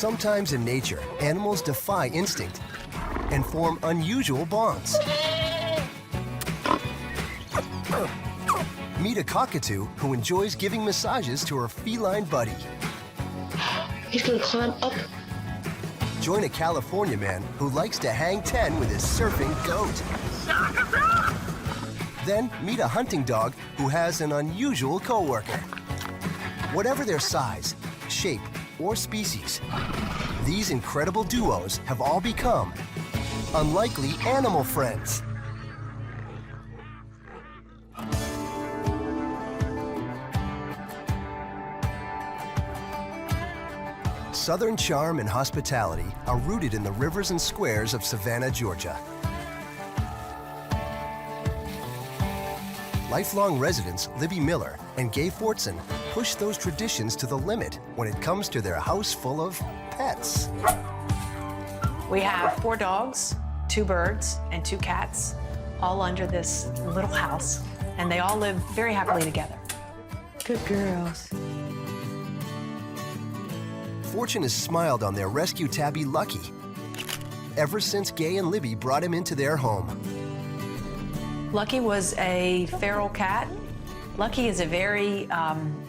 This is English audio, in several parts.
Sometimes in nature, animals defy instinct and form unusual bonds. Meet a cockatoo who enjoys giving massages to her feline buddy. He's gonna climb up. Join a California man who likes to hang 10 with his surfing goat. Then meet a hunting dog who has an unusual coworker. Whatever their size, shape, or species, these incredible duos have all become unlikely animal friends. Southern charm and hospitality are rooted in the rivers and squares of Savannah, Georgia. Lifelong residents Libby Miller and Gay Fortson push those traditions to the limit when it comes to their house full of pets. We have 4 dogs, 2 birds, and 2 cats, all under this little house, and they all live very happily together. Good girls. Fortune has smiled on their rescue tabby, Lucky, ever since Gay and Libby brought him into their home. Lucky was a feral cat. Lucky is a very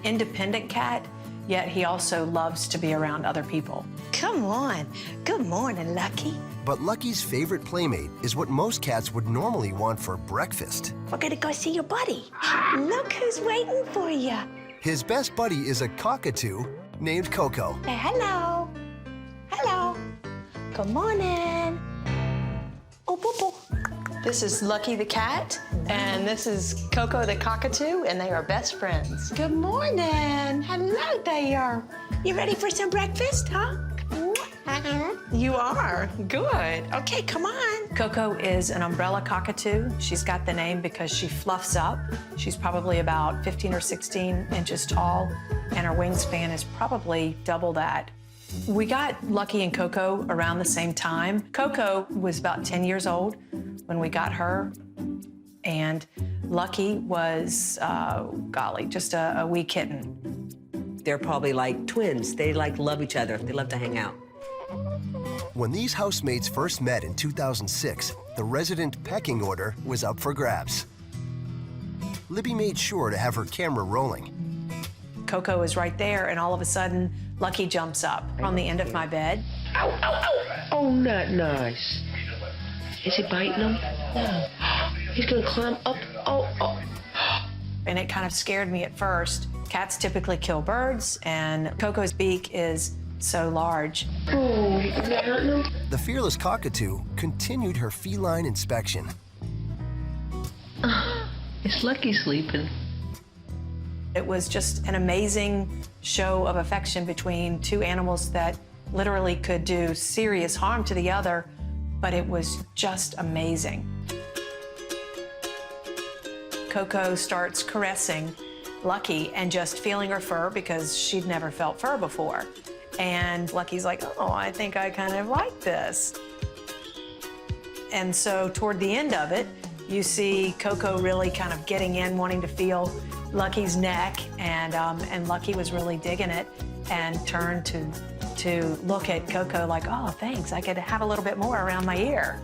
independent cat, yet he also loves to be around other people. Come on. Good morning, Lucky. But Lucky's favorite playmate is what most cats would normally want for breakfast. We're gonna go see your buddy. Look who's waiting for you. His best buddy is a cockatoo named Coco. Hey, hello. Hello. Good morning. Oh, boo boo. This is Lucky the cat, and this is Coco the cockatoo, and they are best friends. Good morning. Hello there. You ready for some breakfast, huh? You are? Good. Okay, come on. Coco is an umbrella cockatoo. She's got the name because she fluffs up. She's probably about 15 or 16 inches tall, and her wingspan is probably double that. We got Lucky and Coco around the same time. Coco was about 10 years old when we got her, and Lucky was, golly, just a wee kitten. They're probably like twins. They love each other. They love to hang out. When these housemates first met in 2006, the resident pecking order was up for grabs. Libby made sure to have her camera rolling. Coco is right there, and all of a sudden, Lucky jumps up on the end of my bed. Ow, ow, ow. Oh, not nice. Is he biting him? No. He's gonna climb up. Oh, oh. And it kind of scared me at first. Cats typically kill birds, and Coco's beak is so large. Oh, is that hurting him? The fearless cockatoo continued her feline inspection. Is Lucky sleeping? It was just an amazing show of affection between 2 animals that literally could do serious harm to the other, but it was just amazing. Coco starts caressing Lucky and just feeling her fur because she'd never felt fur before. And Lucky's like, oh, I think I kind of like this. And so toward the end of it, you see Coco really kind of getting in, wanting to feel Lucky's neck, and Lucky was really digging it and turned to look at Coco like, oh, thanks, I could have a little bit more around my ear.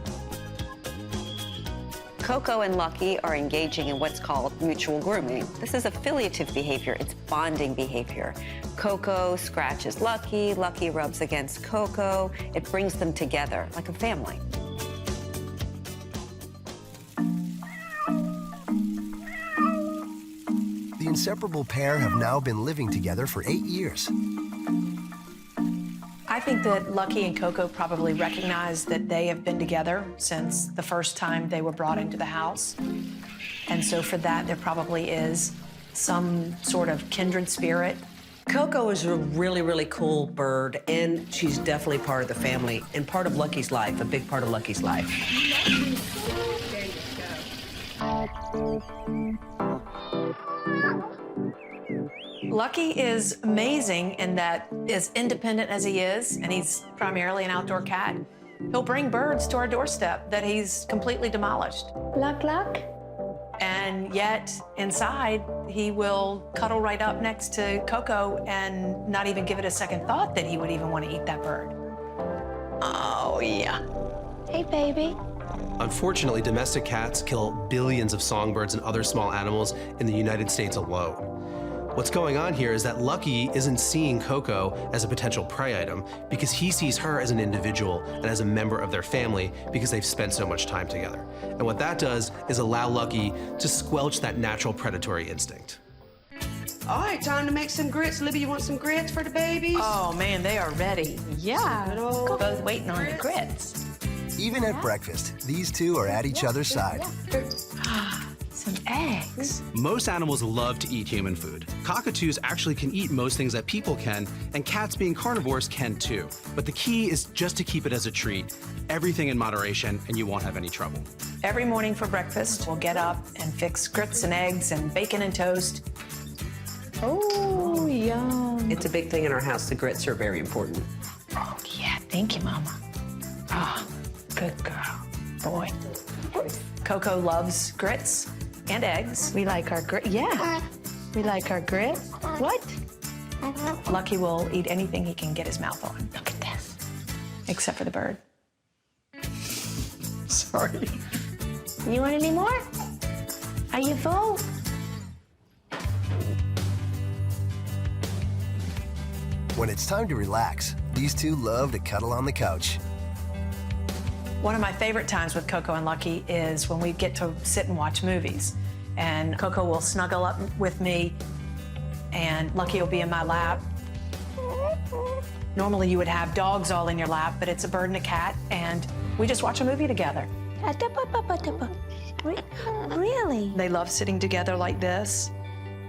Coco and Lucky are engaging in what's called mutual grooming. This is affiliative behavior. It's bonding behavior. Coco scratches Lucky, Lucky rubs against Coco. It brings them together like a family. The inseparable pair have now been living together for 8 years. I think that Lucky and Coco probably recognize that they have been together since the first time they were brought into the house. And so for that, there probably is some sort of kindred spirit. Coco is a really, really cool bird, and she's definitely part of the family and part of Lucky's life, a big part of Lucky's life. Lucky is amazing in that, as independent as he is, and he's primarily an outdoor cat, he'll bring birds to our doorstep that he's completely demolished. Luck, luck. And yet, inside, he will cuddle right up next to Coco and not even give it a second thought that he would even want to eat that bird. Oh, yeah. Hey, baby. Unfortunately, domestic cats kill billions of songbirds and other small animals in the United States alone. What's going on here is that Lucky isn't seeing Coco as a potential prey item because he sees her as an individual and as a member of their family because they've spent so much time together. And what that does is allow Lucky to squelch that natural predatory instinct. All right, time to make some grits. Libby, you want some grits for the babies? Oh, man, they are ready. Yeah. Both waiting on the grits. Even at breakfast, these two are at each other's side. Some eggs. Most animals love to eat human food. Cockatoos actually can eat most things that people can, and cats being carnivores can too. But the key is just to keep it as a treat, everything in moderation, and you won't have any trouble. Every morning for breakfast, we'll get up and fix grits and eggs and bacon and toast. Oh, yum. It's a big thing in our house. The grits are very important. Oh, yeah. Thank you, Mama. Ah, good girl. Boy. Coco loves grits and eggs. We like our grit. Yeah. We like our grit. What? Lucky will eat anything he can get his mouth on, Look at this. except for the bird. Sorry. You want any more? Are you full? When it's time to relax, these two love to cuddle on the couch. One of my favorite times with Coco and Lucky is when we get to sit and watch movies. And Coco will snuggle up with me, and Lucky will be in my lap. Normally you would have dogs all in your lap, but it's a bird and a cat, and we just watch a movie together. Really? They love sitting together like this,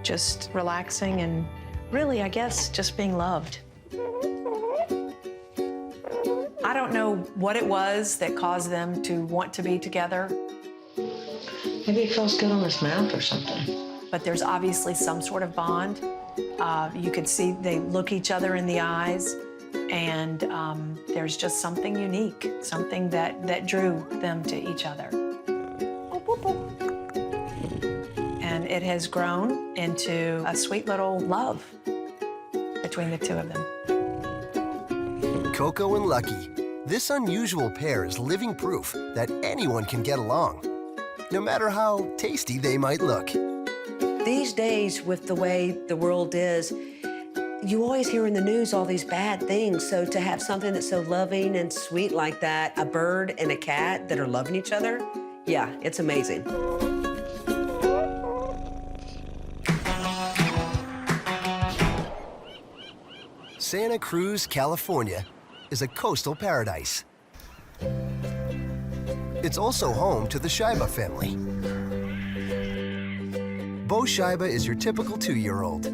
just relaxing and really, I guess, just being loved. I don't know what it was that caused them to want to be together, Maybe it feels good on his mouth or something. but there's obviously some sort of bond. You could see they look each other in the eyes, and there's just something unique, something that drew them to each other. And it has grown into a sweet little love between the two of them. Coco and Lucky. This unusual pair is living proof that anyone can get along, no matter how tasty they might look. These days, with the way the world is, you always hear in the news all these bad things. So to have something that's so loving and sweet like that, a bird and a cat that are loving each other, yeah, it's amazing. Santa Cruz, California is a coastal paradise. It's also home to the Scheibe family. Bo Scheibe is your typical 2-year-old.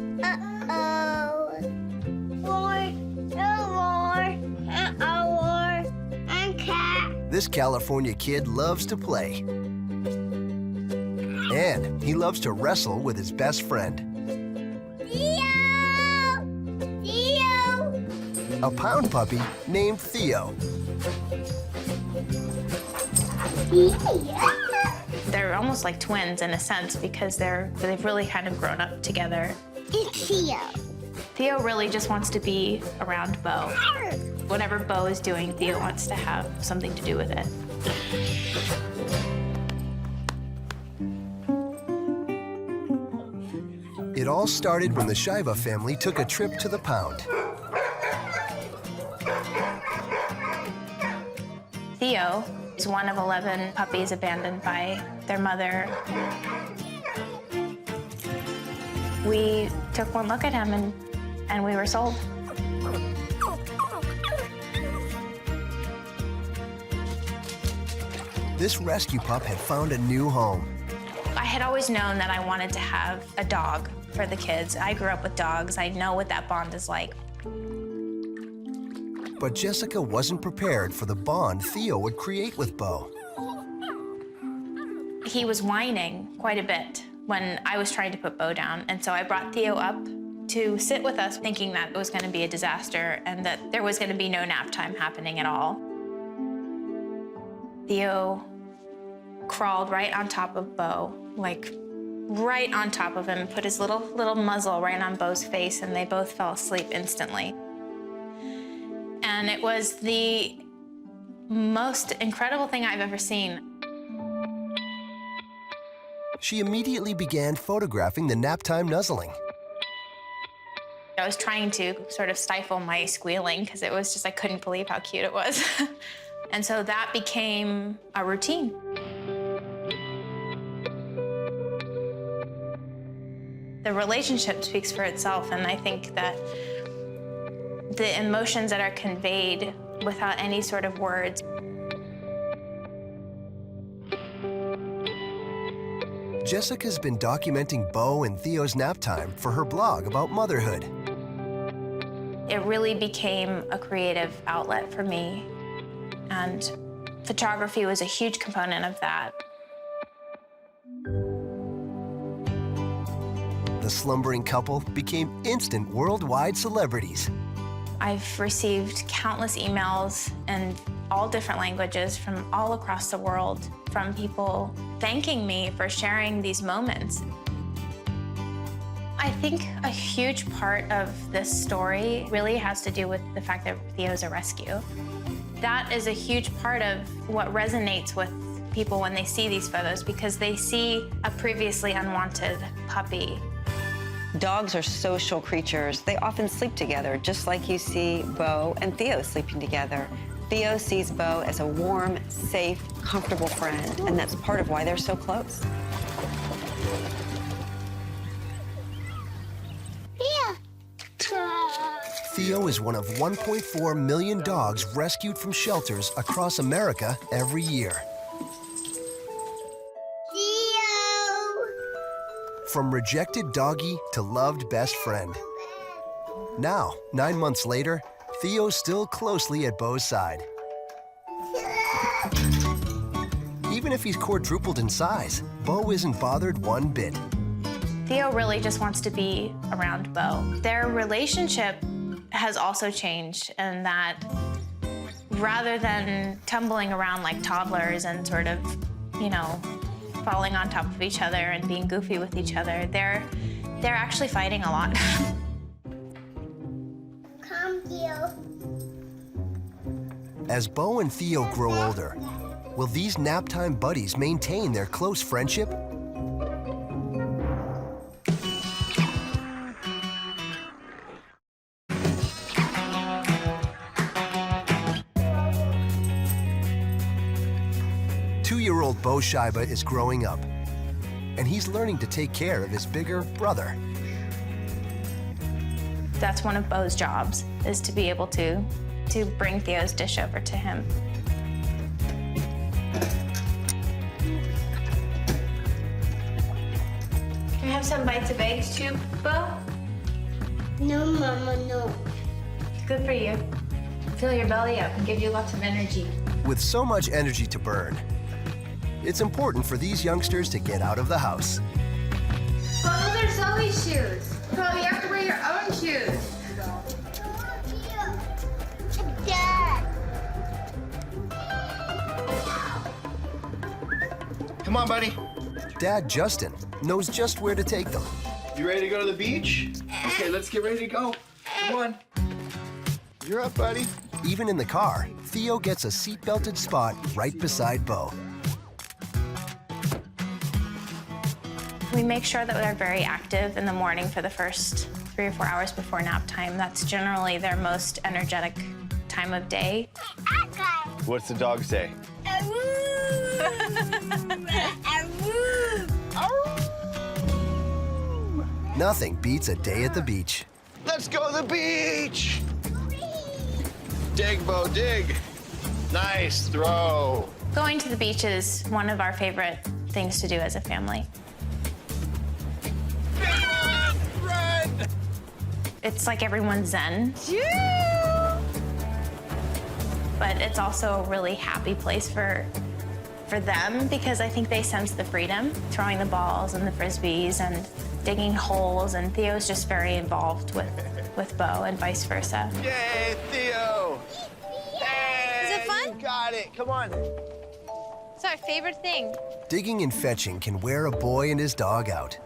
This California kid loves to play. And he loves to wrestle with his best friend. A pound puppy named Theo. They're almost like twins in a sense because they've really kind of grown up together. It's Theo. Theo really just wants to be around Bo. Whatever Bo is doing, Theo wants to have something to do with it. It all started when the Scheibe family took a trip to the pound. Theo is one of 11 puppies abandoned by their mother. We took one look at him and we were sold. This rescue pup had found a new home. I had always known that I wanted to have a dog for the kids. I grew up with dogs. I know what that bond is like. But Jessica wasn't prepared for the bond Theo would create with Bo. He was whining quite a bit when I was trying to put Bo down, and so I brought Theo up to sit with us thinking that it was going to be a disaster and that there was going to be no nap time happening at all. Theo crawled right on top of Bo, like right on top of him, put his little muzzle right on Bo's face, and they both fell asleep instantly. And it was the most incredible thing I've ever seen. She immediately began photographing the naptime nuzzling. I was trying to sort of stifle my squealing because it was just, I couldn't believe how cute it was. And so that became a routine. The relationship speaks for itself, and I think that the emotions that are conveyed without any sort of words. Jessica's been documenting Bo and Theo's nap time for her blog about motherhood. It really became a creative outlet for me, and photography was a huge component of that. The slumbering couple became instant worldwide celebrities. I've received countless emails in all different languages from all across the world, from people thanking me for sharing these moments. I think a huge part of this story really has to do with the fact that Theo's a rescue. That is a huge part of what resonates with people when they see these photos, because they see a previously unwanted puppy. Dogs are social creatures. They often sleep together, just like you see Bo and Theo sleeping together. Theo sees Bo as a warm, safe, comfortable friend, and that's part of why they're so close. Theo is one of 1.4 million dogs rescued from shelters across America every year. From rejected doggy to loved best friend. Now, 9 months later, Theo's still closely at Bo's side. Even if he's quadrupled in size, Bo isn't bothered one bit. Theo really just wants to be around Bo. Their relationship has also changed in that rather than tumbling around like toddlers and sort of, you know, falling on top of each other and being goofy with each other, they're actually fighting a lot. Come, Theo. As Bo and Theo grow older, will these naptime buddies maintain their close friendship? Two-year-old Bo Shiba is growing up, and he's learning to take care of his bigger brother. That's one of Bo's jobs, is to be able to bring Theo's dish over to him. Can we have some bites of eggs too, Bo? No, Mama, no. Good for you. Fill your belly up and give you lots of energy. With so much energy to burn, it's important for these youngsters to get out of the house. Well, those are Zoe's shoes. Well, you have to wear your own shoes. Dad. Come on, buddy. Dad Justin knows just where to take them. You ready to go to the beach? Okay, let's get ready to go. Come on. You're up, buddy. Even in the car, Theo gets a seat-belted spot right beside Bo. We make sure that they're very active in the morning for the first 3 or 4 hours before nap time. That's generally their most energetic time of day. What's the dog say? Nothing beats a day at the beach. Let's go to the beach. Dig, Bo, dig. Nice throw. Going to the beach is one of our favorite things to do as a family. Run! It's like everyone's zen. But it's also a really happy place for them, because I think they sense the freedom, throwing the balls and the frisbees and digging holes, and Theo's just very involved with Bo and vice versa. Yay, Theo! Hey, Is it fun? You got it. Come on. It's our favorite thing. Digging and fetching can wear a boy and his dog out.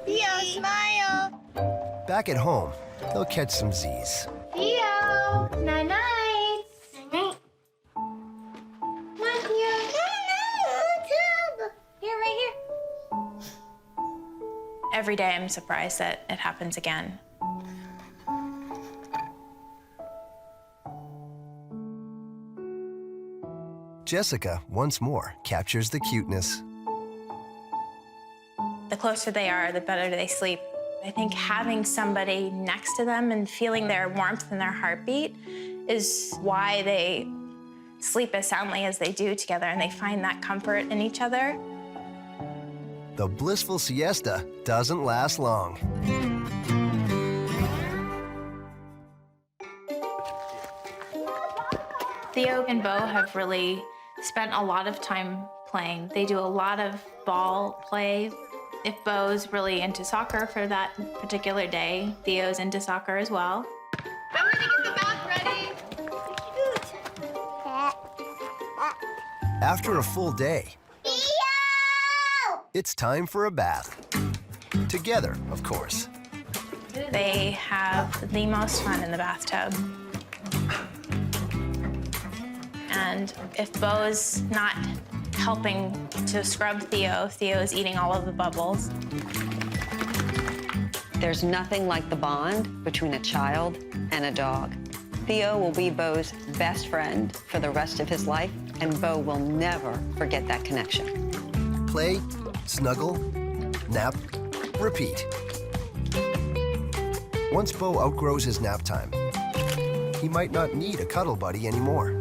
Theo, smile. Back at home, they'll catch some Z's. Theo, night-night. Night-night. Come on, Theo. Here, right here. Every day I'm surprised that it happens again. Jessica, once more, captures the cuteness. The closer they are, the better they sleep. I think having somebody next to them and feeling their warmth and their heartbeat is why they sleep as soundly as they do together, and they find that comfort in each other. The blissful siesta doesn't last long. Theo and Bo have really spent a lot of time playing. They do a lot of ball play. If Bo's really into soccer for that particular day, Theo's into soccer as well. I'm gonna get the bath ready. After a full day, Theo! it's time for a bath. Together, of course. They have the most fun in the bathtub. And if Bo's not helping to scrub Theo, Theo's eating all of the bubbles. There's nothing like the bond between a child and a dog. Theo will be Bo's best friend for the rest of his life, and Bo will never forget that connection. Play, snuggle, nap, repeat. Once Bo outgrows his nap time, he might not need a cuddle buddy anymore.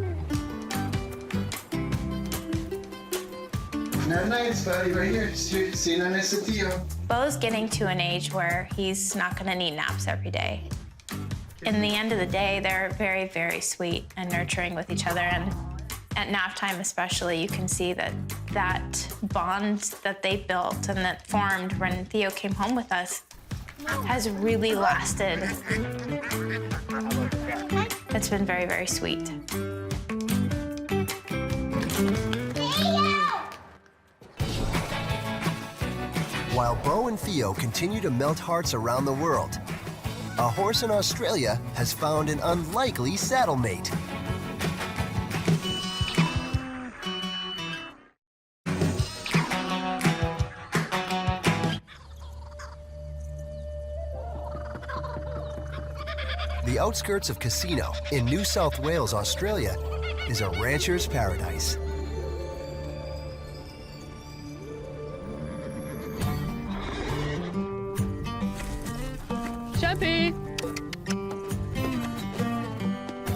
Night-night, buddy, right here. See you nice to Theo. Bo's getting to an age where he's not gonna need naps every day. In the end of the day, they're very, very sweet and nurturing with each other. And at nap time especially, you can see that bond that they built and that formed when Theo came home with us has really lasted. It's been very, very sweet. While Bo and Theo continue to melt hearts around the world, a horse in Australia has found an unlikely saddle mate. The outskirts of Casino in New South Wales, Australia, is a rancher's paradise.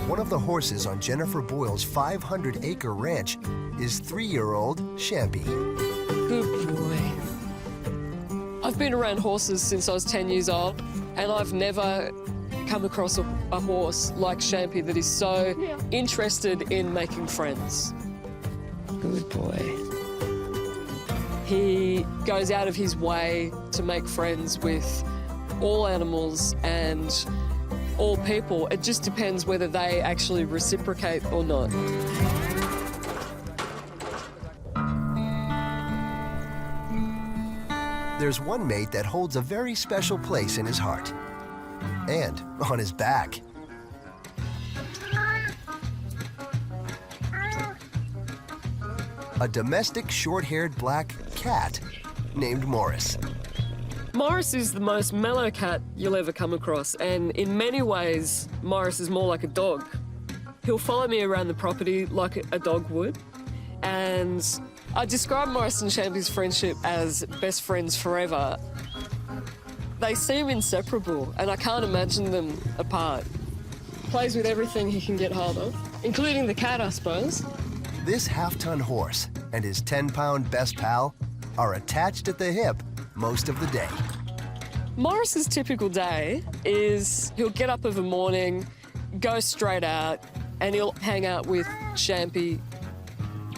One of the horses on Jennifer Boyle's 500-acre ranch is 3-year-old Champy. Good boy. I've been around horses since I was 10 years old, and I've never come across a horse like Champy that is so interested in making friends. Good boy. He goes out of his way to make friends with all animals and all people. It just depends whether they actually reciprocate or not. There's one mate that holds a very special place in his heart and on his back. A domestic short-haired black cat named Morris. Morris is the most mellow cat you'll ever come across, and in many ways, Morris is more like a dog. He'll follow me around the property like a dog would, and I describe Morris and Champy's friendship as best friends forever. They seem inseparable, and I can't imagine them apart. Plays with everything he can get hold of, including the cat, I suppose. This half-ton horse and his 10-pound best pal are attached at the hip most of the day. Morris's typical day is he'll get up of a morning, go straight out, and he'll hang out with Champy.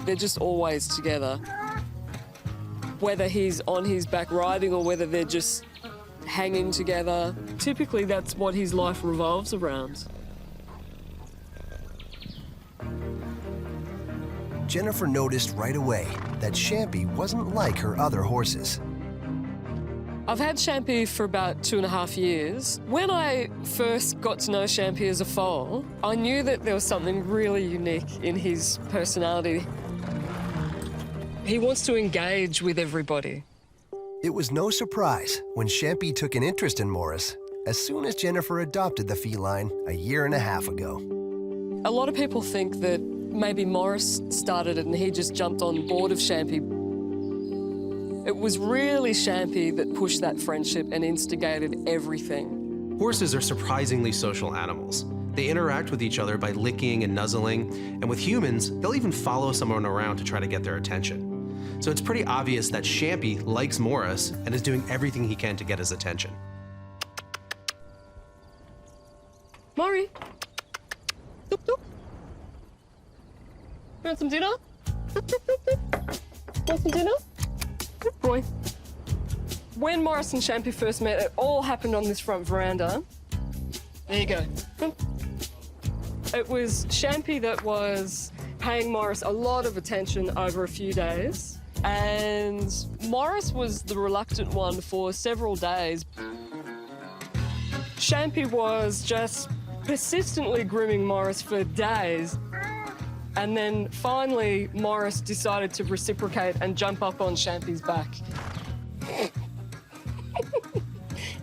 They're just always together. Whether he's on his back riding or whether they're just hanging together, typically that's what his life revolves around. Jennifer noticed right away that Champy wasn't like her other horses. I've had Champy for about 2.5 years. When I first got to know Champy as a foal, I knew that there was something really unique in his personality. He wants to engage with everybody. It was no surprise when Champy took an interest in Morris as soon as Jennifer adopted the feline a 1.5 years ago. A lot of people think that maybe Morris started it and he just jumped on board of Champy. It was really Champy that pushed that friendship and instigated everything. Horses are surprisingly social animals. They interact with each other by licking and nuzzling, and with humans, they'll even follow someone around to try to get their attention. So it's pretty obvious that Champy likes Morris and is doing everything he can to get his attention. Maury. Doop, doop. You want some dinner? Want some dinner? Good boy. When Morris and Champy first met, it all happened on this front veranda. There you go. It was Champy that was paying Morris a lot of attention over a few days, and Morris was the reluctant one for several days. Champy was just persistently grooming Morris for days. And then finally, Morris decided to reciprocate and jump up on Champy's back.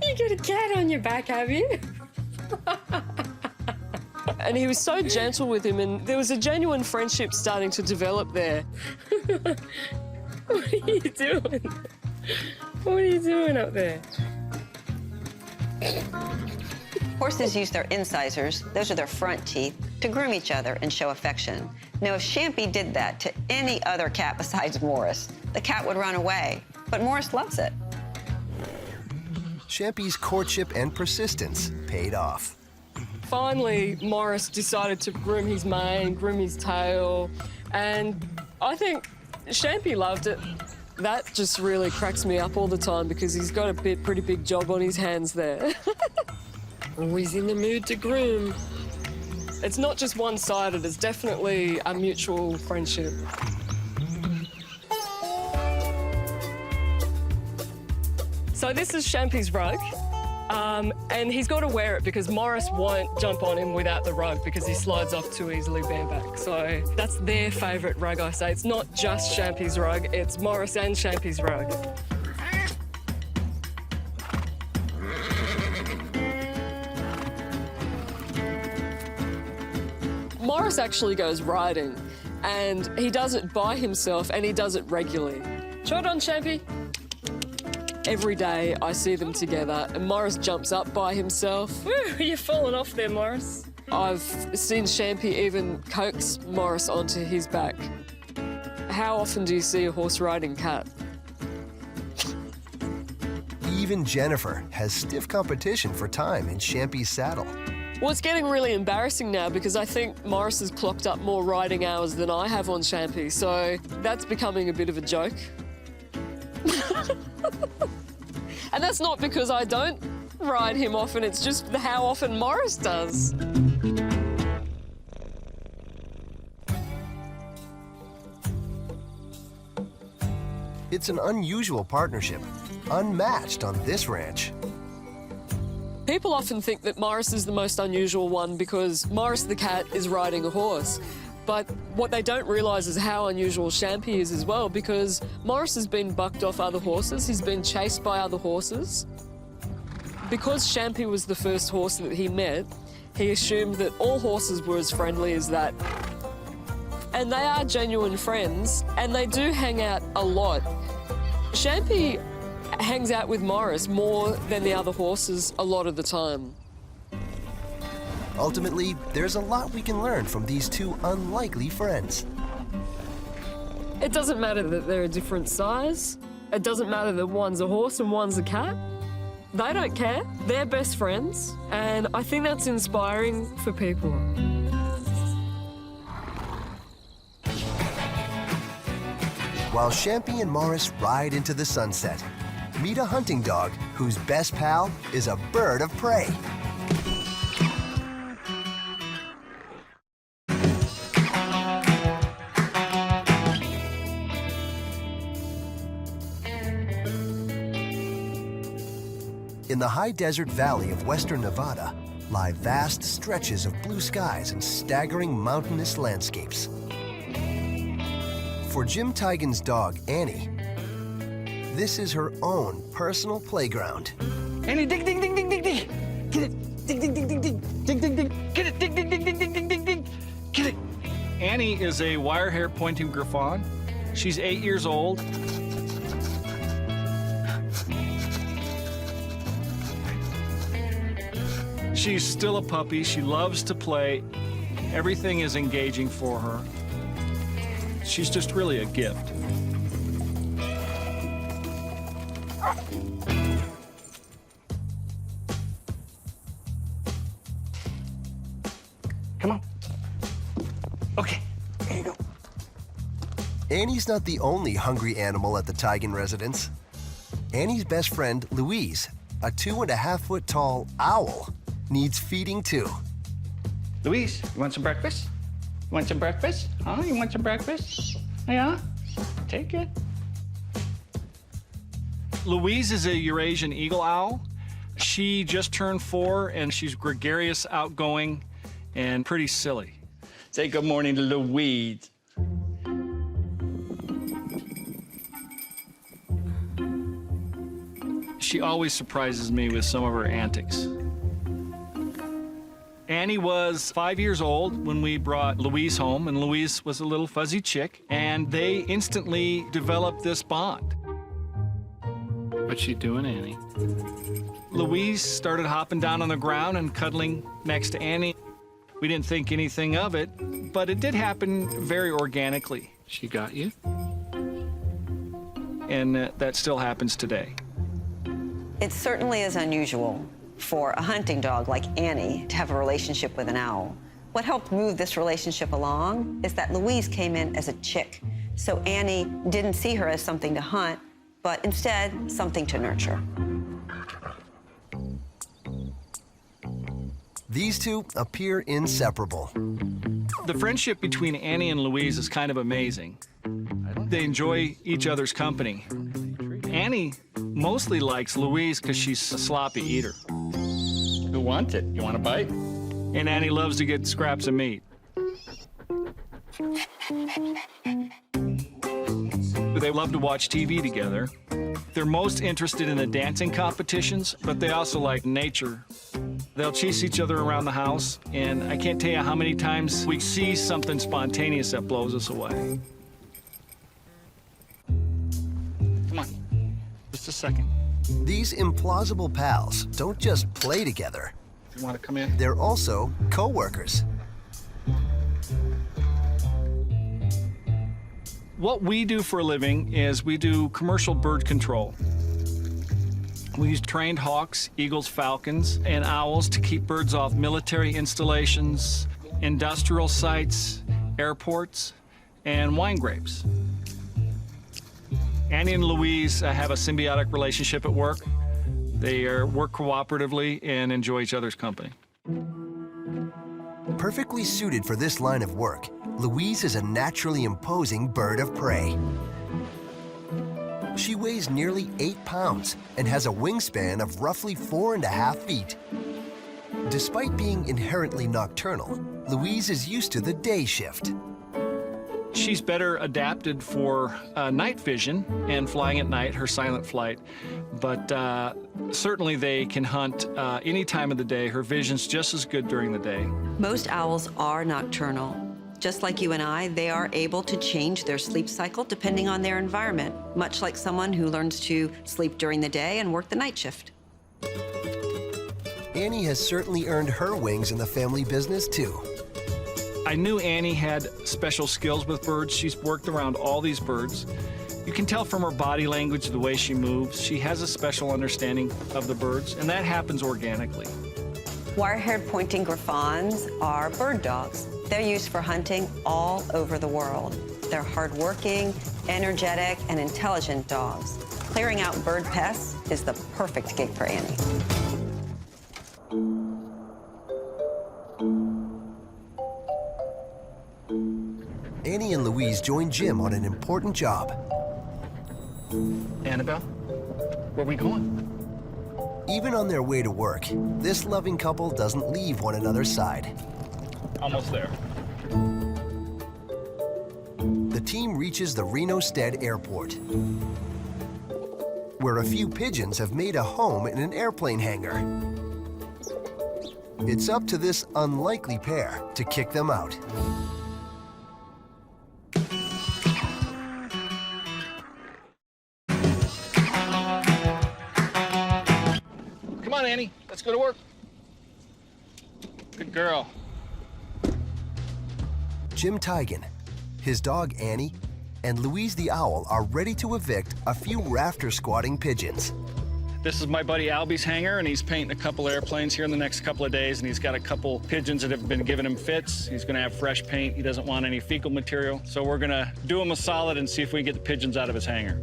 You got a cat on your back, have you? And he was so gentle with him, and there was a genuine friendship starting to develop there. What are you doing? What are you doing up there? Horses use their incisors, those are their front teeth, to groom each other and show affection. Now, if Champy did that to any other cat besides Morris, the cat would run away. But Morris loves it. Champy's courtship and persistence paid off. Finally, Morris decided to groom his mane, groom his tail, and I think Champy loved it. That just really cracks me up all the time because he's got a pretty big job on his hands there. Always in the mood to groom. It's not just one-sided, it's definitely a mutual friendship. So this is Champy's rug, and he's got to wear it because Morris won't jump on him without the rug because he slides off too easily bareback. So that's their favourite rug, I say. It's not just Champy's rug, it's Morris and Champy's rug. Morris actually goes riding, and he does it by himself, and he does it regularly. Try it on, Champy. Every day I see them together, and Morris jumps up by himself. Woo, you're falling off there, Morris. I've seen Champy even coax Morris onto his back. How often do you see a horse riding cat? Even Jennifer has stiff competition for time in Champy's saddle. Well, it's getting really embarrassing now because I think Morris has clocked up more riding hours than I have on Champy, so that's becoming a bit of a joke. And that's not because I don't ride him often, it's just how often Morris does. It's an unusual partnership, unmatched on this ranch. People often think that Morris is the most unusual one because Morris the cat is riding a horse. But what they don't realise is how unusual Champy is as well, because Morris has been bucked off other horses, he's been chased by other horses. Because Champy was the first horse that he met, he assumed that all horses were as friendly as that. And they are genuine friends, and they do hang out a lot. Champy hangs out with Morris more than the other horses a lot of the time. Ultimately, there's a lot we can learn from these two unlikely friends. It doesn't matter that they're a different size. It doesn't matter that one's a horse and one's a cat. They don't care. They're best friends. And I think that's inspiring for people. While Champy and Morris ride into the sunset, meet a hunting dog whose best pal is a bird of prey. In the high desert valley of western Nevada lie vast stretches of blue skies and staggering mountainous landscapes. For Jim Tigan's dog, Annie, this is her own personal playground. Annie, dig, dig, dig, dig, dig, dig. Get it. Dig, dig, dig, dig, dig. Dig, dig, dig. Get it. Dig, dig, dig, dig, dig, dig, dig, dig. Get it. Annie is a wire-haired pointing griffon. She's 8 years old. She's still a puppy. She loves to play. Everything is engaging for her. She's just really a gift. Come on. Okay, here you go. Annie's not the only hungry animal at the Tigan residence. Annie's best friend, Louise, a 2.5-foot tall owl, needs feeding too. Louise, you want some breakfast? You want some breakfast? Huh? You want some breakfast? Yeah? Take it. Louise is a Eurasian eagle owl. She just turned 4, and she's gregarious, outgoing, and pretty silly. Say good morning to Louise. She always surprises me with some of her antics. Annie was 5 years old when we brought Louise home, and Louise was a little fuzzy chick, and they instantly developed this bond. What's she doing, Annie? Louise started hopping down on the ground and cuddling next to Annie. We didn't think anything of it, but it did happen very organically. She got you? And that still happens today. It certainly is unusual for a hunting dog like Annie to have a relationship with an owl. What helped move this relationship along is that Louise came in as a chick, so Annie didn't see her as something to hunt, but instead something to nurture. These two appear inseparable. The friendship between Annie and Louise is kind of amazing. They enjoy each other's company. Annie mostly likes Louise because she's a sloppy eater. Who wants it? You want a bite? And Annie loves to get scraps of meat. They love to watch TV together. They're most interested in the dancing competitions, but they also like nature. They'll chase each other around the house, and I can't tell you how many times we see something spontaneous that blows us away. Come on, just a second. These implausible pals don't just play together. You want to come in? They're also co-workers. What we do for a living is we do commercial bird control. We use trained hawks, eagles, falcons, and owls to keep birds off military installations, industrial sites, airports, and wine grapes. Annie and Louise have a symbiotic relationship at work. They work cooperatively and enjoy each other's company. Perfectly suited for this line of work, Louise is a naturally imposing bird of prey. She weighs nearly 8 pounds and has a wingspan of roughly 4.5 feet. Despite being inherently nocturnal, Louise is used to the day shift. She's better adapted for night vision and flying at night, her silent flight. But certainly they can hunt any time of the day. Her vision's just as good during the day. Most owls are nocturnal. Just like you and I, they are able to change their sleep cycle depending on their environment, much like someone who learns to sleep during the day and work the night shift. Annie has certainly earned her wings in the family business, too. I knew Annie had special skills with birds. She's worked around all these birds. You can tell from her body language, the way she moves. She has a special understanding of the birds, and that happens organically. Wire-haired pointing griffons are bird dogs. They're used for hunting all over the world. They're hardworking, energetic, and intelligent dogs. Clearing out bird pests is the perfect gig for Annie. Annie and Louise join Jim on an important job. Annabelle, where are we going? Even on their way to work, this loving couple doesn't leave one another's side. Almost there. The team reaches the Reno-Stead Airport, where a few pigeons have made a home in an airplane hangar. It's up to this unlikely pair to kick them out. Come on, Annie, let's go to work. Good girl. Jim Tigan, his dog Annie, and Louise the owl are ready to evict a few rafter-squatting pigeons. This is my buddy Albie's hangar, and he's painting a couple airplanes here in the next couple of days, and he's got a couple pigeons that have been giving him fits. He's gonna have fresh paint. He doesn't want any fecal material. So we're gonna do him a solid and see if we can get the pigeons out of his hangar.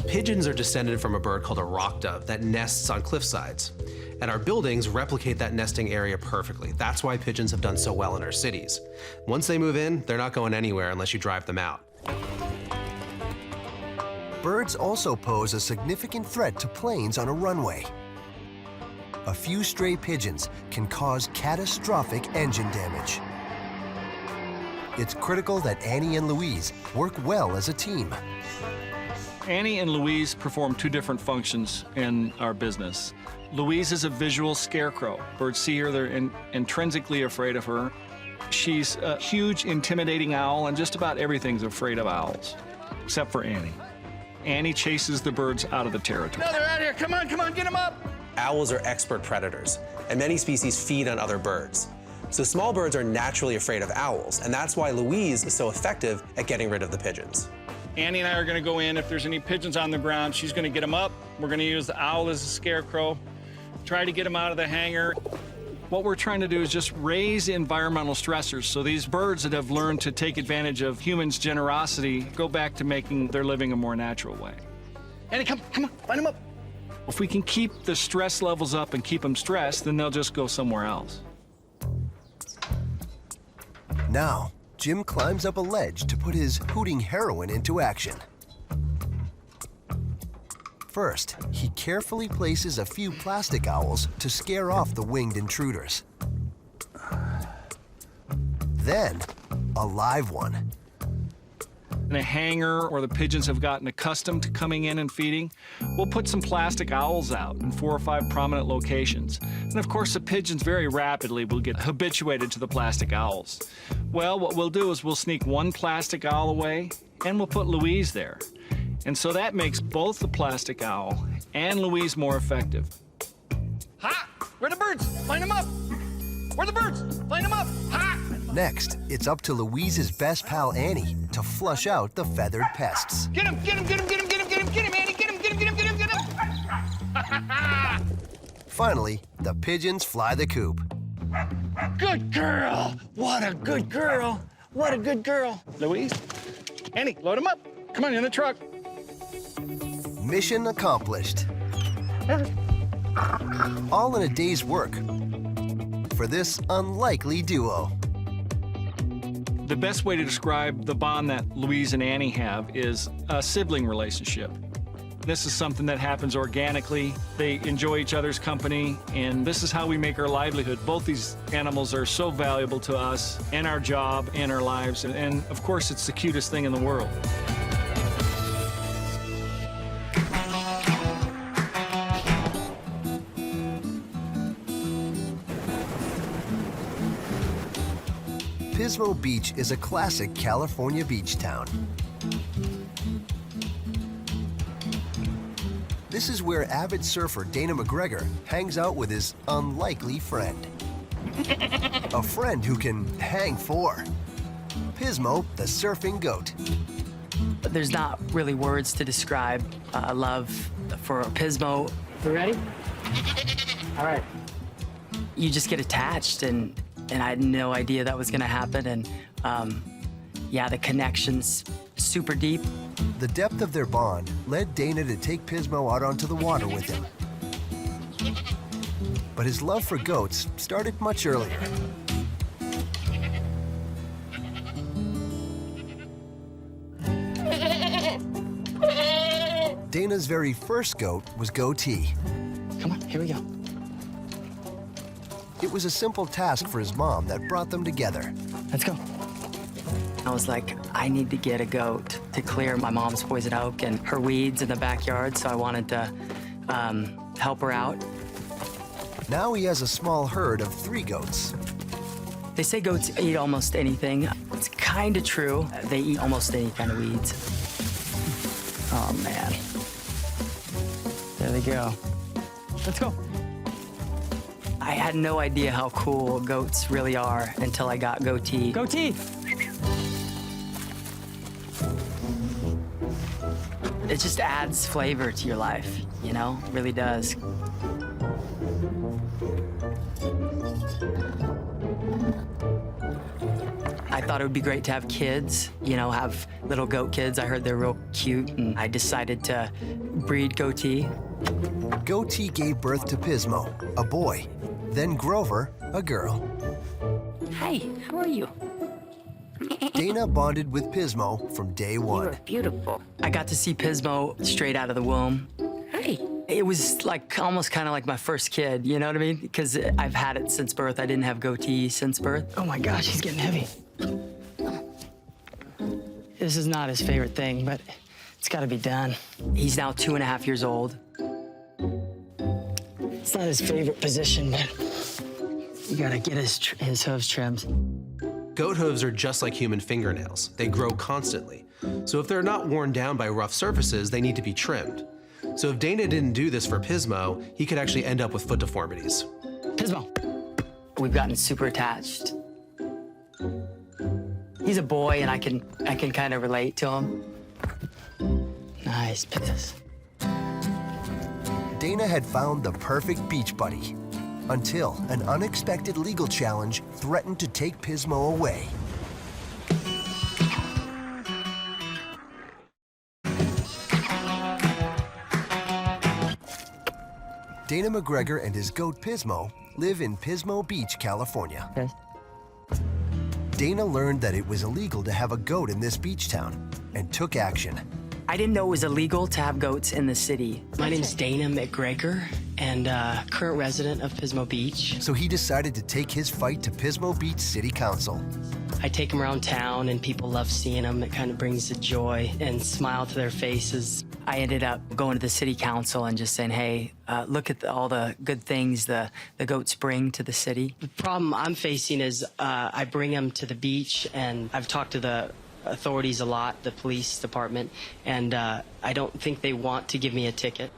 Pigeons are descended from a bird called a rock dove that nests on cliff sides. And our buildings replicate that nesting area perfectly. That's why pigeons have done so well in our cities. Once they move in, they're not going anywhere unless you drive them out. Birds also pose a significant threat to planes on a runway. A few stray pigeons can cause catastrophic engine damage. It's critical that Annie and Louise work well as a team. Annie and Louise perform two different functions in our business. Louise is a visual scarecrow. Birds see her, they're intrinsically afraid of her. She's a huge, intimidating owl, and just about everything's afraid of owls, except for Annie. Annie chases the birds out of the territory. No, they're out here. Come on, get them up. Owls are expert predators, and many species feed on other birds. So small birds are naturally afraid of owls, and that's why Louise is so effective at getting rid of the pigeons. Annie and I are gonna go in. If there's any pigeons on the ground, she's gonna get them up. We're gonna use the owl as a scarecrow, try to get them out of the hangar. What we're trying to do is just raise environmental stressors so these birds that have learned to take advantage of humans' generosity go back to making their living a more natural way. Annie, come on, line them up. If we can keep the stress levels up and keep them stressed, then they'll just go somewhere else. Now, Jim climbs up a ledge to put his hooting heroine into action. First, he carefully places a few plastic owls to scare off the winged intruders. Then, a live one. In a hangar where the pigeons have gotten accustomed to coming in and feeding, we'll put some plastic owls out in 4 or 5 prominent locations. And of course, the pigeons very rapidly will get habituated to the plastic owls. Well, what we'll do is we'll sneak one plastic owl away, and we'll put Louise there. And so that makes both the plastic owl and Louise more effective. Ha! Where are the birds? Line them up! Where are the birds? Line them up! Ha! Next, it's up to Louise's best pal Annie to flush out the feathered pests. Get him, Annie, get him! Finally, the pigeons fly the coop. Good girl! What a good girl! What a good girl! Louise, Annie, load him up. Come on, in the truck. Mission accomplished. All in a day's work for this unlikely duo. The best way to describe the bond that Louise and Annie have is a sibling relationship. This is something that happens organically. They enjoy each other's company, and this is how we make our livelihood. Both these animals are so valuable to us and our job and our lives, and of course, it's the cutest thing in the world. Pismo Beach is a classic California beach town. This is where avid surfer Dana McGregor hangs out with his unlikely friend. A friend who can hang for. Pismo, the surfing goat. There's not really words to describe love for Pismo. You ready? All right. You just get attached, and I had no idea that was gonna happen, and yeah, the connection's super deep. The depth of their bond led Dana to take Pismo out onto the water with him. But his love for goats started much earlier. Dana's very first goat was Goatee. Come on, here we go. It was a simple task for his mom that brought them together. Let's go. I was like, I need to get a goat to clear my mom's poison oak and her weeds in the backyard, so I wanted to help her out. Now he has a small herd of 3 goats. They say goats eat almost anything. It's kind of true. They eat almost any kind of weeds. Oh, man. There they go. Let's go. I had no idea how cool goats really are until I got Goatee. Goatee! It just adds flavor to your life, you know? It really does. I thought it would be great to have kids, you know, have little goat kids. I heard they're real cute, and I decided to breed Goatee. Goatee gave birth to Pismo, a boy, then Grover, a girl. Hi, how are you? Dana bonded with Pismo from day one. You're beautiful. I got to see Pismo straight out of the womb. Hi. It was like almost kind of like my first kid, you know what I mean? Because I've had it since birth. I didn't have Goatee since birth. Oh my gosh, he's getting heavy. This is not his favorite thing, but it's got to be done. He's now 2.5 years old. It's not his favorite position, but you got to get his hooves trimmed. Goat hooves are just like human fingernails. They grow constantly. So if they're not worn down by rough surfaces, they need to be trimmed. So if Dana didn't do this for Pismo, he could actually end up with foot deformities. Pismo. We've gotten super attached. He's a boy, and I can kind of relate to him. Nice, Piss. Dana had found the perfect beach buddy until an unexpected legal challenge threatened to take Pismo away. Dana McGregor and his goat Pismo live in Pismo Beach, California. Yes. Dana learned that it was illegal to have a goat in this beach town and took action. I didn't know it was illegal to have goats in the city. My name's Dana McGregor, and current resident of Pismo Beach. So he decided to take his fight to Pismo Beach City Council. I take them around town, and people love seeing them. It kind of brings the joy and smile to their faces. I ended up going to the city council and just saying, hey, look at all the good things the goats bring to the city. The problem I'm facing is I bring them to the beach, and I've talked to the authorities a lot, the police department, and I don't think they want to give me a ticket.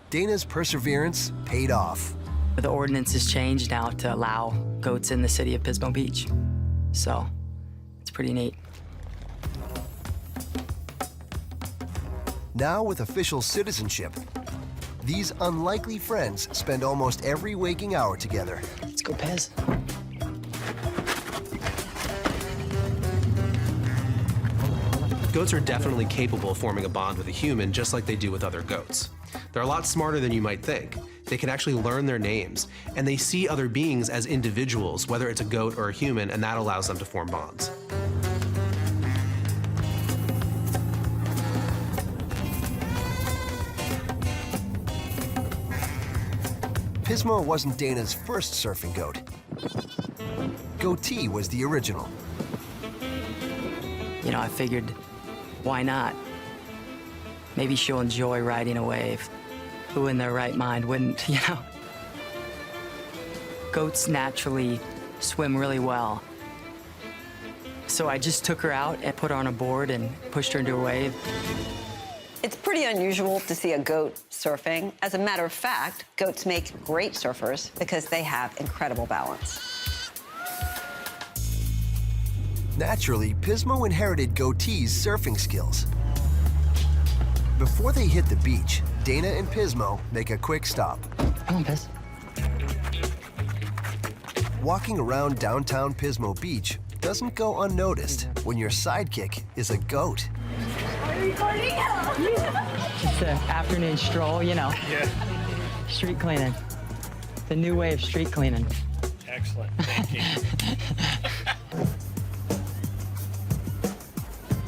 Dana's perseverance paid off. The ordinance has changed now to allow goats in the city of Pismo Beach. So it's pretty neat. Now with official citizenship, these unlikely friends spend almost every waking hour together. Let's go, Pez. Goats are definitely capable of forming a bond with a human just like they do with other goats. They're a lot smarter than you might think. They can actually learn their names, and they see other beings as individuals, whether it's a goat or a human, and that allows them to form bonds. Pismo wasn't Dana's first surfing goat. Goatee was the original. You know, I figured, why not? Maybe she'll enjoy riding a wave. Who in their right mind wouldn't, you know? Goats naturally swim really well. So I just took her out and put her on a board and pushed her into a wave. It's pretty unusual to see a goat surfing. As a matter of fact, goats make great surfers because they have incredible balance. Naturally, Pismo inherited Goatee's surfing skills. Before they hit the beach, Dana and Pismo make a quick stop. Come on, Piz. Walking around downtown Pismo Beach doesn't go unnoticed when your sidekick is a goat. Are you recording? Just an afternoon stroll, you know. Yeah. Street cleaning. The new way of street cleaning. Excellent. Thank you.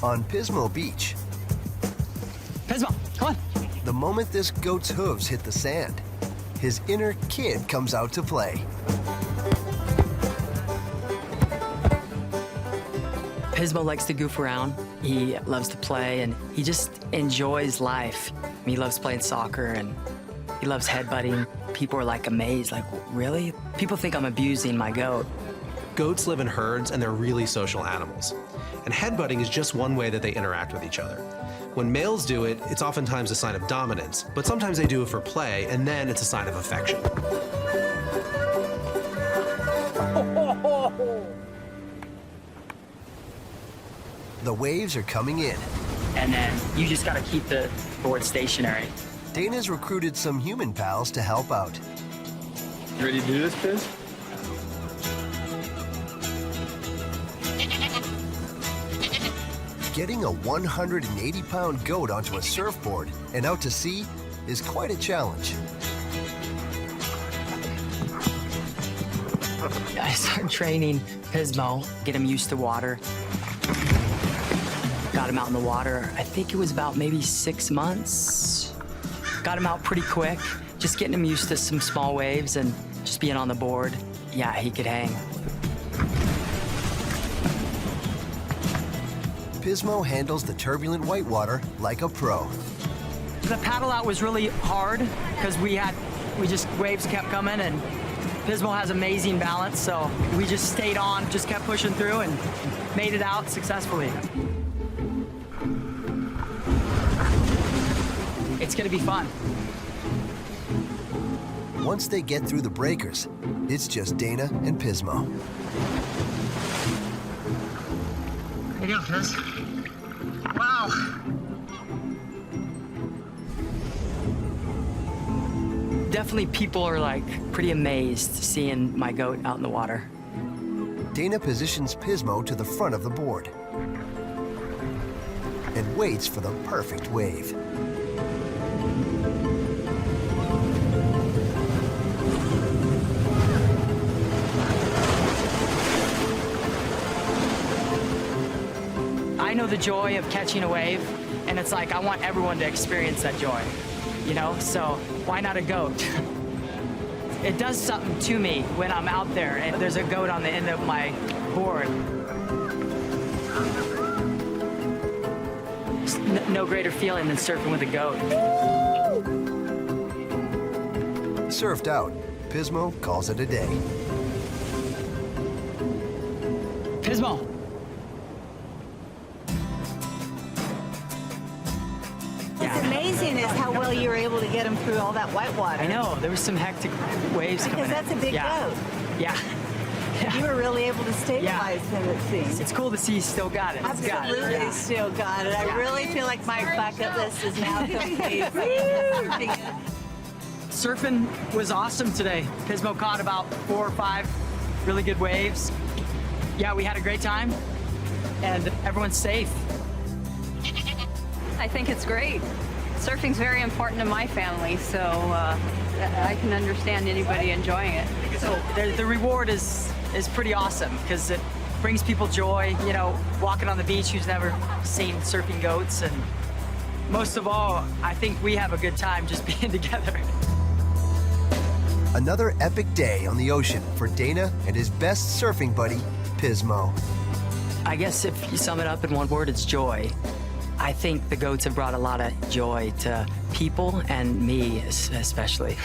On Pismo Beach, Pismo, come on. the moment this goat's hooves hit the sand, his inner kid comes out to play. Pismo likes to goof around. He loves to play, and he just enjoys life. He loves playing soccer, and he loves headbutting. People are like amazed, like, really? People think I'm abusing my goat. Goats live in herds, and they're really social animals. And headbutting is just one way that they interact with each other. When males do it, it's oftentimes a sign of dominance, but sometimes they do it for play, and then it's a sign of affection. The waves are coming in. And then you just gotta keep the board stationary. Dana's recruited some human pals to help out. You ready to do this, Piz? Getting a 180-pound goat onto a surfboard and out to sea is quite a challenge. I started training Pismo, get him used to water. Got him out in the water, I think it was about maybe 6 months. Got him out pretty quick, just getting him used to some small waves and just being on the board. Yeah, he could hang. Pismo handles the turbulent whitewater like a pro. The paddle out was really hard because waves kept coming, and Pismo has amazing balance, so we just stayed on, just kept pushing through and made it out successfully. It's gonna be fun. Once they get through the breakers, it's just Dana and Pismo. Here you go, Piz. Wow. Definitely people are like pretty amazed seeing my goat out in the water. Dana positions Pismo to the front of the board and waits for the perfect wave. I know the joy of catching a wave, and it's like I want everyone to experience that joy, you know? So why not a goat? It does something to me when I'm out there and there's a goat on the end of my board. No greater feeling than surfing with a goat. Surfed out, Pismo calls it a day. Pismo. What's amazing is how well you were able to get him through all that white water. I know, there was some hectic waves coming in. Because that's a big boat. Yeah. You were really able to stabilize him, it seems. It's cool to see he's still got it. Absolutely still got it. I really feel like my bucket list is now complete. Surfing was awesome today. Pismo caught about 4 or 5 really good waves. Yeah, we had a great time, and everyone's safe. I think it's great. Surfing's very important to my family, so I can understand anybody enjoying it. So the reward is pretty awesome because it brings people joy, you know, walking on the beach who's never seen surfing goats. And most of all, I think we have a good time just being together. Another epic day on the ocean for Dana and his best surfing buddy, Pismo. I guess if you sum it up in one word, it's joy. I think the goats have brought a lot of joy to people and me especially.